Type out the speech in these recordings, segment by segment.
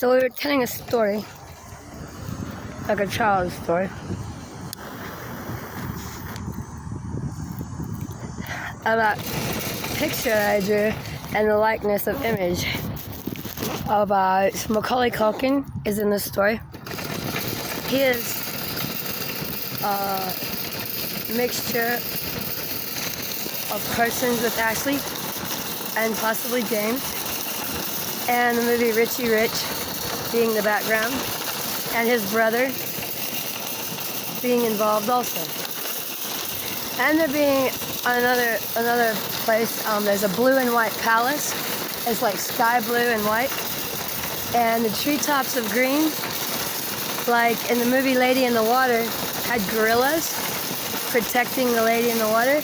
So we were telling a story, like a child's story, about a picture I drew and the likeness of image about Macaulay Culkin is in this story. He is a mixture of persons with Ashley and possibly James, and the movie Richie Rich being the background, and his brother being involved also. And there being another place, there's a blue and white palace. It's like sky blue and white, and the treetops of green, like in the movie Lady in the Water, had gorillas protecting the lady in the water.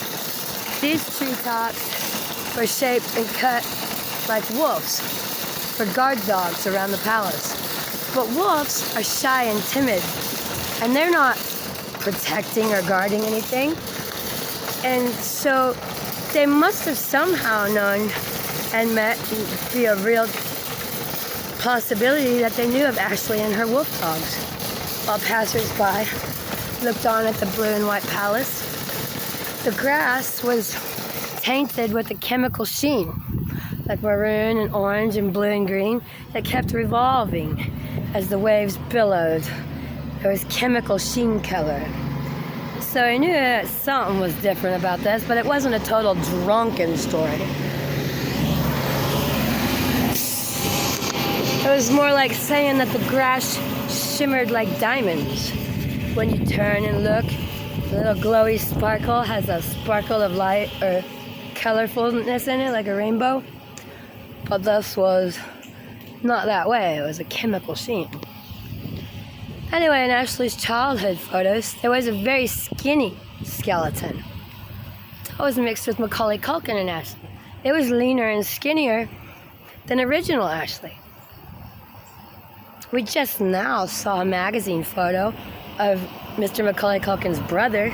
These treetops were shaped and cut like wolves for guard dogs around the palace. But wolves are shy and timid, and they're not protecting or guarding anything. And so they must have somehow known and met and be a real possibility that they knew of Ashley and her wolf dogs, while passers-by looked on at the blue and white palace. The grass was tainted with a chemical sheen, like maroon and orange and blue and green, that kept revolving as the waves billowed. There was chemical sheen color. So I knew that something was different about this, but it wasn't a total drunken story. It was more like saying that the grass shimmered like diamonds. When you turn and look, the little glowy sparkle has a sparkle of light or colorfulness in it, like a rainbow. But this was not that way. It was a chemical sheen. Anyway, in Ashley's childhood photos, there was a very skinny skeleton. That was mixed with Macaulay Culkin and Ashley. It was leaner and skinnier than original Ashley. We just now saw a magazine photo of Mr. Macaulay Culkin's brother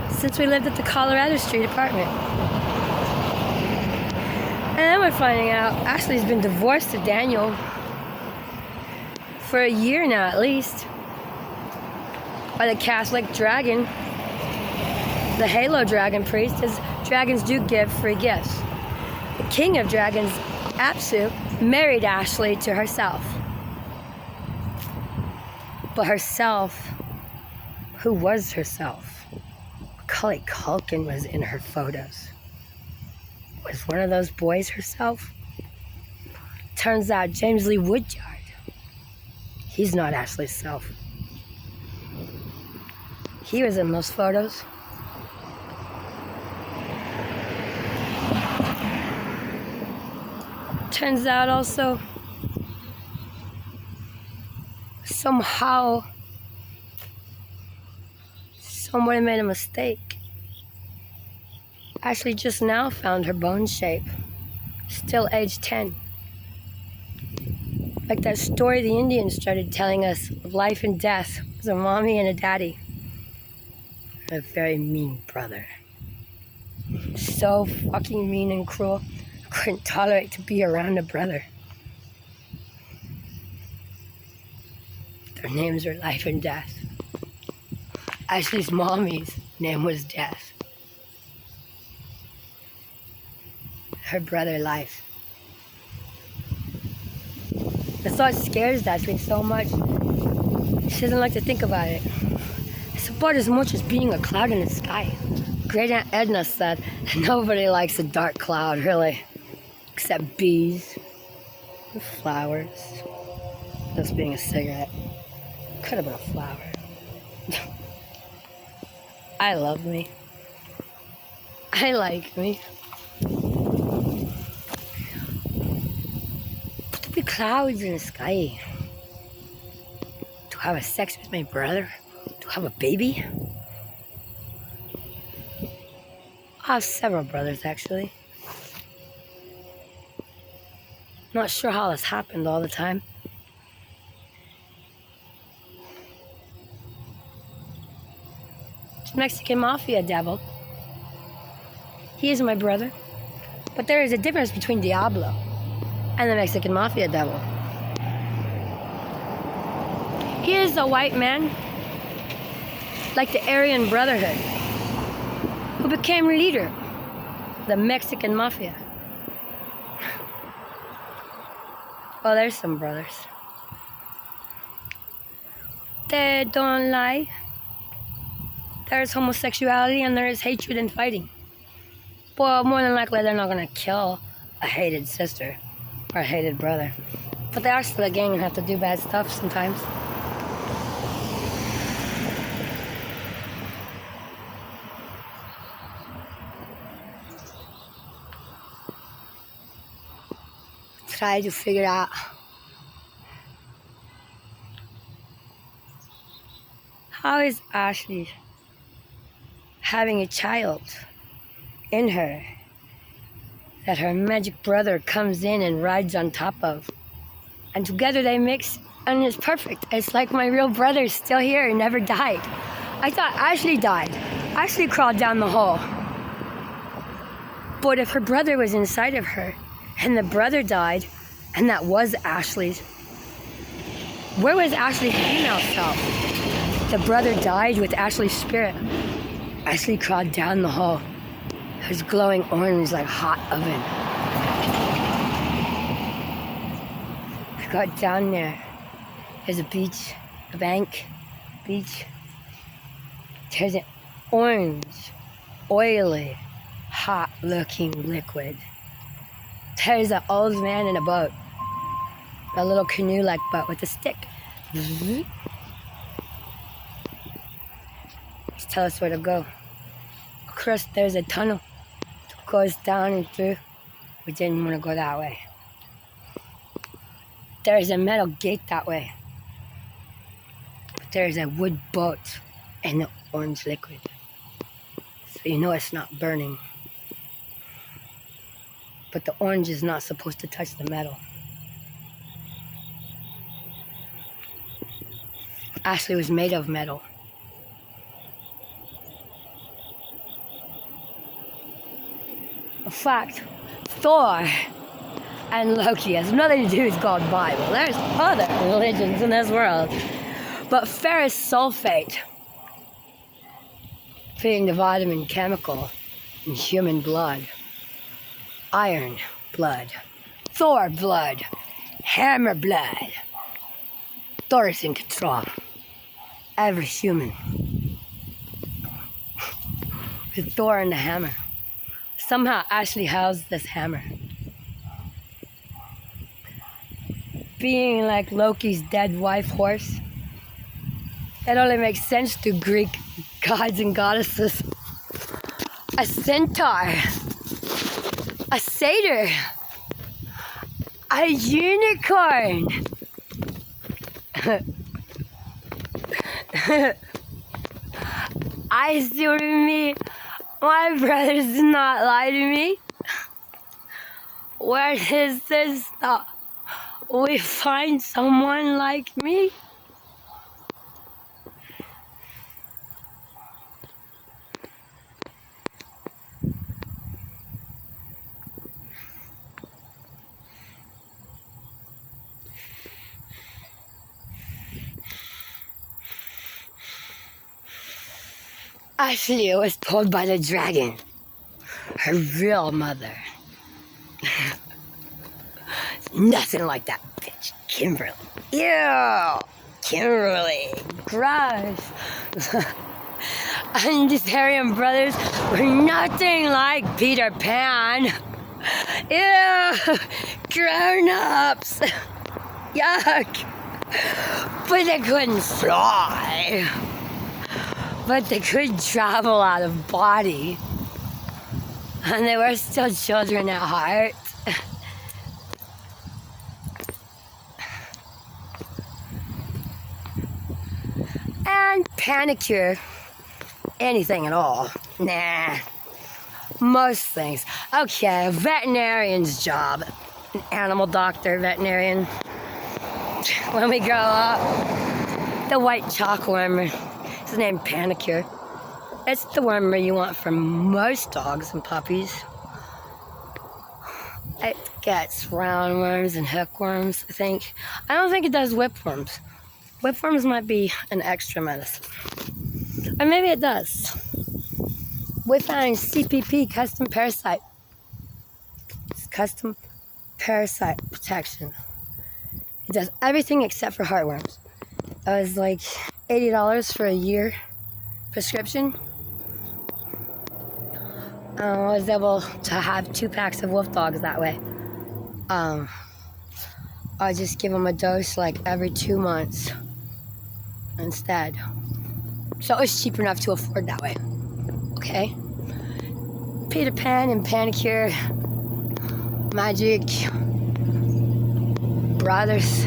since we lived at the Colorado Street apartment. And then we're finding out Ashley's been divorced to Daniel for a year now at least, by the Catholic dragon, the Halo dragon priest, as dragons do give free gifts. The king of dragons, Apsu, married Ashley to herself. But herself, who was herself? Macaulay Culkin was in her photos. Was one of those boys herself? Turns out James Lee Woodyard, he's not Ashley's self. He was in those photos. Turns out also, somehow, someone made a mistake. Ashley just now found her bone shape, still age 10. Like that story the Indians started telling us of life and death with a mommy and a daddy. A very mean brother. So fucking mean and cruel, I couldn't tolerate to be around a brother. Their names are life and death. Ashley's mommy's name was Death. Her brother, Life. That's why it scares Ashley so much. She doesn't like to think about it. It's about as much as being a cloud in the sky. Great Aunt Edna said nobody likes a dark cloud, really. Except bees and flowers. This being a cigarette. Could have been a flower. I love me. I like me. Put the clouds in the sky. To have a sex with my brother? To have a baby? I have several brothers, actually. Not sure how this happened all the time. It's Mexican Mafia devil. He is my brother. But there is a difference between Diablo and the Mexican Mafia devil. He is a white man, like the Aryan Brotherhood, who became leader of the Mexican Mafia. Well, there's some brothers. They don't lie. There's homosexuality and there is hatred and fighting. Well, more than likely they're not gonna kill a hated sister or a hated brother. But they are still a gang and have to do bad stuff sometimes. Try to figure out how is Ashley having a child in her that her magic brother comes in and rides on top of, and together they mix and it's perfect. It's like my real brother's still here and never died. I thought Ashley died. Ashley crawled down the hole. But if her brother was inside of her and the brother died and that was Ashley's, where was Ashley's female self? The brother died with Ashley's spirit. Ashley crawled down the hole. It was glowing orange like hot oven. I got down there. There's a beach, a bank, beach. There's an orange, oily, hot-looking liquid. There's an old man in a boat, a little canoe-like boat with a stick. Just tell us where to go. Of course, there's a tunnel that goes down and through. We didn't want to go that way. There's a metal gate that way. But there's a wood boat and the orange liquid. So you know it's not burning. But the orange is not supposed to touch the metal. Ashley was made of metal. In fact, Thor and Loki has nothing to do with God's Bible. There's other religions in this world. But ferrous sulfate, being the vitamin chemical in human blood, iron blood, Thor blood, hammer blood. Thor is in control. Every human. With Thor and the hammer. Somehow Ashley housed this hammer. Being like Loki's dead wife horse, it only makes sense to Greek gods and goddesses. A centaur, a satyr, a unicorn. I still me. My brothers did not lie to me. Where is this that we find someone like me? Ashley was told by the dragon, her real mother. Nothing like that bitch, Kimberly. Ew, Kimberly, gross. And these Aryan brothers were nothing like Peter Pan. Ew, grown-ups. Yuck. But they couldn't fly. But they could travel out of body. And they were still children at heart. And panicure. Anything at all. Nah. Most things. Okay, a veterinarian's job. An animal doctor, veterinarian. When we grow up, the white chalkworm. It's named Panicure. It's the wormer you want for most dogs and puppies. It gets roundworms and hookworms, I think. I don't think it does whipworms. Whipworms might be an extra medicine. Or maybe it does. We found CPP, custom parasite. It's custom parasite protection. It does everything except for heartworms. It was like $80 for a year prescription. I was able to have 2 packs of wolf dogs that way. I just give them a dose like every 2 months instead. So it's cheap enough to afford that way. Okay? Peter Pan and Panicure, Magic, Brothers,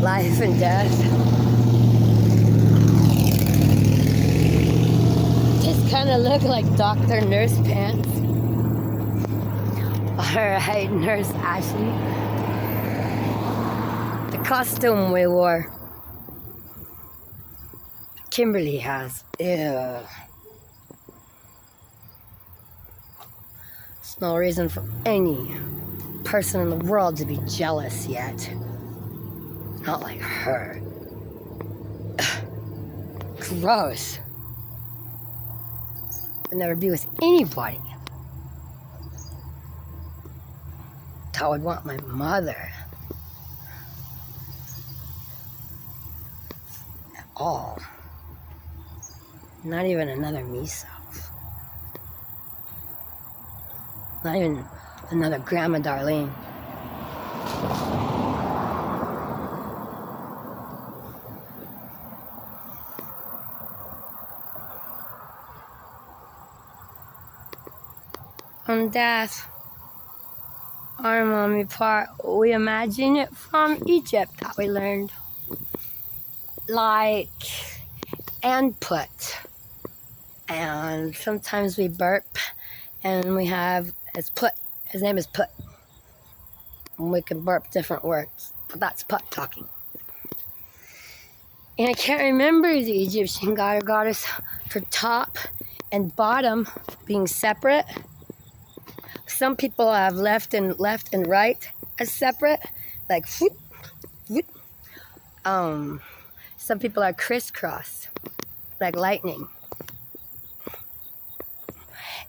Life and Death. Just kind of look like Dr. Nurse Pants. Alright, Nurse Ashley. The costume we wore. Kimberly has. Ew. There's no reason for any person in the world to be jealous yet. Not like her. Gross. I'd never be with anybody that would want my mother. At all. Not even another me self. Not even another Grandma Darlene. On death, our mommy part, we imagine it from Egypt that we learned. Like, and put. And sometimes we burp, and we have, it's Put. His name is Put. And we can burp different words, but that's Put talking. And I can't remember the Egyptian god or goddess for top and bottom being separate. Some people have left and right as separate, like whoop, whoop. Some people are crisscross, like lightning.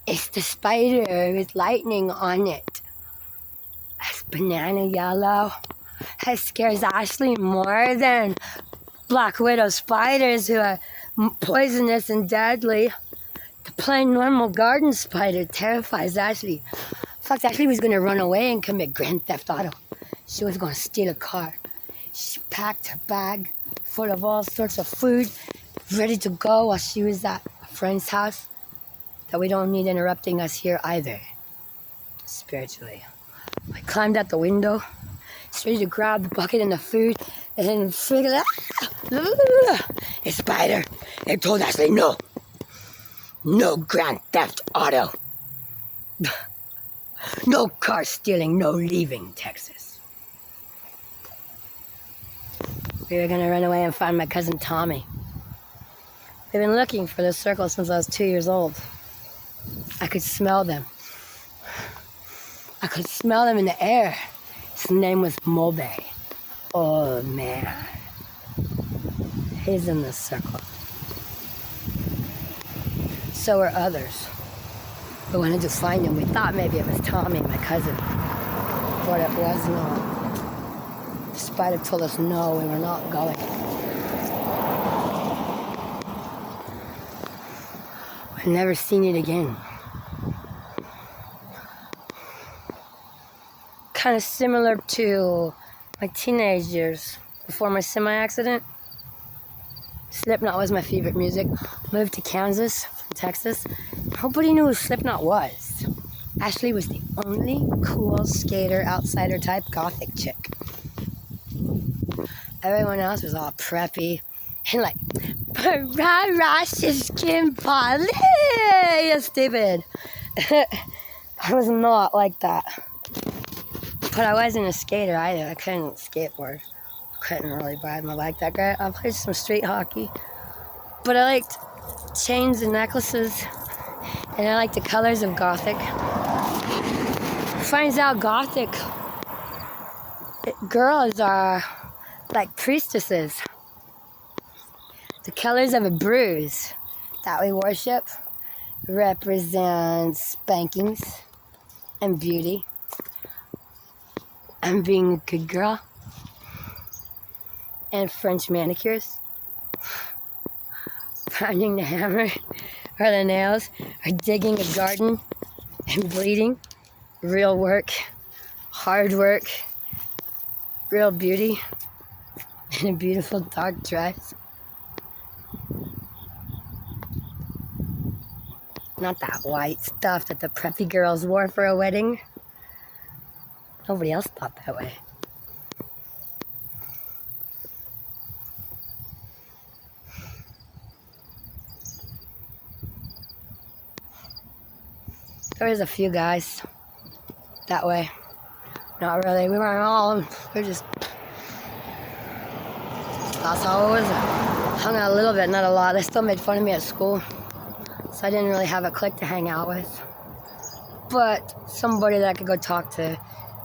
It's the spider with lightning on it. It's banana yellow. It scares Ashley more than Black Widow spiders who are poisonous and deadly. The plain normal garden spider terrifies Ashley. In fact, Ashley was going to run away and commit grand theft auto. She was going to steal a car. She packed her bag full of all sorts of food, ready to go while she was at a friend's house. That we don't need interrupting us here either, spiritually. I climbed out the window, ready to grab the bucket and the food, and then figured out, a spider. They told Ashley, no grand theft auto. No car stealing, no leaving Texas. We were gonna run away and find my cousin Tommy. We've been looking for this circle since I was 2 years old. I could smell them. I could smell them in the air. His name was Mobe. Oh man. He's in this circle. So were others. We wanted to find him. We thought maybe it was Tommy, my cousin. But it was not. The spider told us no, we were not going. I've never seen it again. Kind of similar to my teenage years before my semi-accident. Slipknot was my favorite music. Moved to Kansas from Texas. Nobody knew who Slipknot was. Ashley was the only cool skater, outsider type gothic chick. Everyone else was all preppy and like, rah, skin Polly, you stupid. I was not like that. But I wasn't a skater either. I couldn't skateboard. Couldn't really ride my bike that great. I played some street hockey. But I liked chains and necklaces. And I liked the colors of Gothic. Finds out Gothic girls are like priestesses. The colors of a bruise that we worship represents spankings and beauty and being a good girl, and French manicures, pounding the hammer or the nails, or digging a garden and bleeding. Real work, hard work, real beauty, and a beautiful dark dress. Not that white stuff that the preppy girls wore for a wedding. Nobody else thought that way. There was a few guys that way. Not really. We weren't all. We were just. That's all it was. Hung out a little bit, not a lot. They still made fun of me at school. So I didn't really have a clique to hang out with. But somebody that I could go talk to.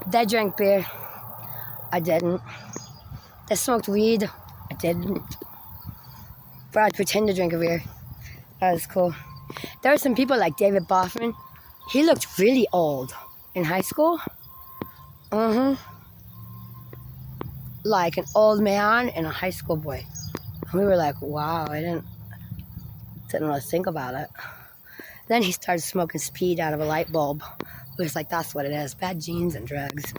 They drank beer. I didn't. They smoked weed. I didn't. But I'd pretend to drink a beer. That was cool. There were some people like David Boffman. He looked really old in high school. Like an old man and a high school boy. And we were like, wow, I didn't really think about it. Then he started smoking speed out of a light bulb. We was like, that's what it is, bad genes and drugs.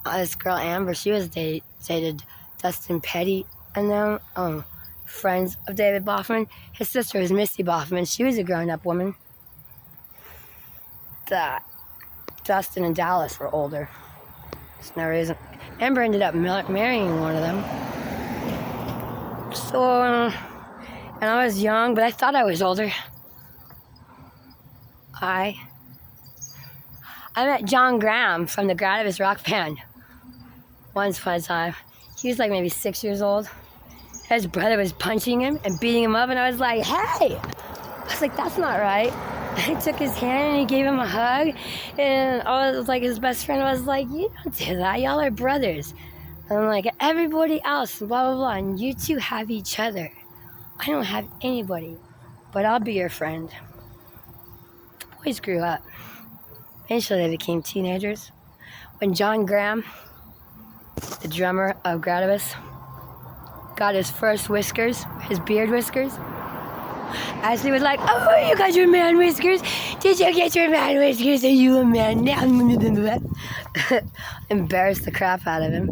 This girl Amber, she was dated Dustin Petty and them, friends of David Boffman. His sister was Misty Boffman. She was a grown-up woman. Dustin and Dallas were older. There's no reason. Amber ended up marrying one of them. So, and I was young, but I thought I was older. I met John Graham from the Gradivus rock band once upon a time. He was like maybe 6 years old. His brother was punching him and beating him up, and I was like, hey! I was like, that's not right. I took his hand and he gave him a hug, and I was like his best friend. I was like, you don't do that, y'all are brothers. And I'm like, everybody else, blah, blah, blah, and you two have each other. I don't have anybody, but I'll be your friend. The boys grew up. Eventually they became teenagers. When John Graham, the drummer of Gradivus, got his first whiskers, his beard whiskers, Ashley was like, oh, you got your man whiskers? Did you get your man whiskers? Are you a man now? Embarrassed the crap out of him.